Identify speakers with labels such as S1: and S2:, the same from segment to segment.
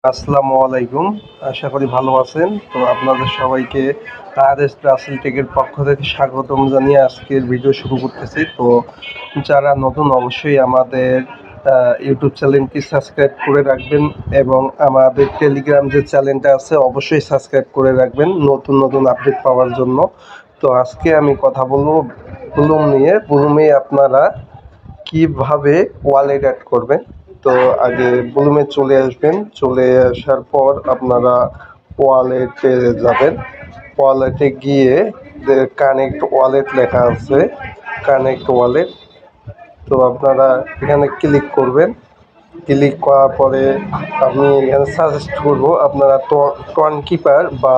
S1: আসসালামু আলাইকুম। আশা করি ভালো আছেন। তো আপনাদের সবাইকে আরএস রাসেল টেকের পক্ষ থেকে স্বাগতম জানিয়ে আজকের ভিডিও শুরু করতেছি। তো যারা নতুন অবশ্যই আমাদের ইউটিউব চ্যানেলটি সাবস্ক্রাইব করে রাখবেন এবং আমাদের টেলিগ্রাম যে চ্যানেলটা আছে অবশ্যই সাবস্ক্রাইব করে রাখবেন নতুন নতুন আপডেট পাওয়ার জন্য। তো আজকে আমি কথা বলবো বুলুম নিয়ে। বুলুমে আপনারা কিভাবে ওয়ালেট অ্যাড করবেন। তো আগে বুলুমে চলে আসবেন, চলে আসার পর আপনারা ওয়ালেটে যাবেন। ওয়ালেটে গিয়ে কানেক্ট ওয়ালেট লেখা আছে, কানেক্ট ওয়ালেট। তো আপনারা এখানে ক্লিক করবেন। ক্লিক করার পরে আমি এখানে সাজেস্ট করব আপনারা টন কিপার বা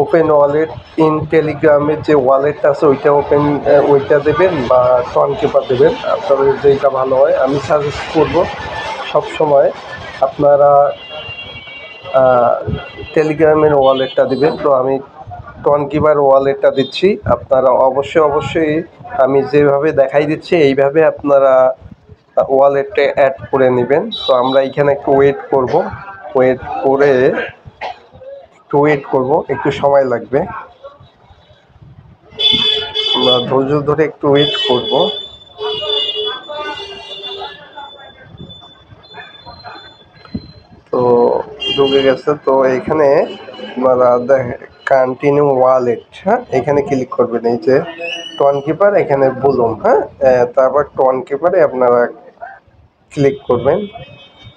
S1: ওপেন ওয়ালেট ইন টেলিগ্রামের যে ওয়ালেটটা আছে ওইটা দেবেন বা টন কিপার দেবেন, আপনাদের যেইটা ভালো হয়। আমি সাজেস্ট করব সবসময় আপনারা টেলিগ্রামের ওয়ালেটটা দিবেন। তো আমি টন কিপার ওয়ালেটটা দিচ্ছি। আপনারা অবশ্যই আমি যেভাবে দেখাই দিচ্ছি এইভাবে আপনারা ওয়ালেটে অ্যাড করে নেবেন। তো আমরা এখানে একটু ওয়েট করব, একটু সময় লাগবে। আমরা ধৈর্য ধরে একটু ওয়েট করব। তো ঢুকে গেছে। তো এখানে আপনারা কন্টিনিউ ওয়ালেট, হ্যাঁ, এখানে ক্লিক করবেন। এই যে টন কিপার, এখানে বুলুম, হ্যাঁ, তারপর টন কিপারে আপনারা ক্লিক করবেন।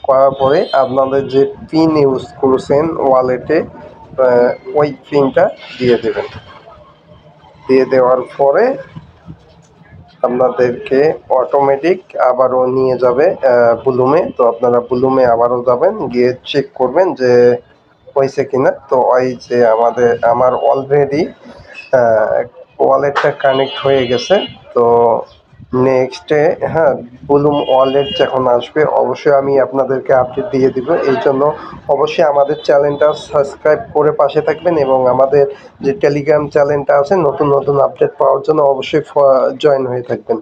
S1: করার পরে আপনাদের যে পিন ইউজ করছেন ওয়ালেটে ওই পিনটা দিয়ে দেবেন। দিয়ে দেওয়ার পরে আপনাদেরকে অটোমেটিক আবারও নিয়ে যাবে বুলুমে। তো আপনারা বুলুমে আবারও যাবেন, গিয়ে চেক করবেন যে হয়েছে কিনা। তো ওই যে আমার অলরেডি ওয়ালেটটা কানেক্ট হয়ে গেছে। তো নেক্সটে, হ্যাঁ, বুলুম ওয়ালেট যখন আসবে অবশ্যই আমি আপনাদেরকে আপডেট দিয়ে দিব। এই জন্য অবশ্যই আমাদের চ্যানেলটা সাবস্ক্রাইব করে পাশে থাকবেন এবং আমাদের যে টেলিগ্রাম চ্যানেলটা আছে নতুন নতুন আপডেট পাওয়ার জন্য অবশ্যই জয়েন হয়ে থাকবেন।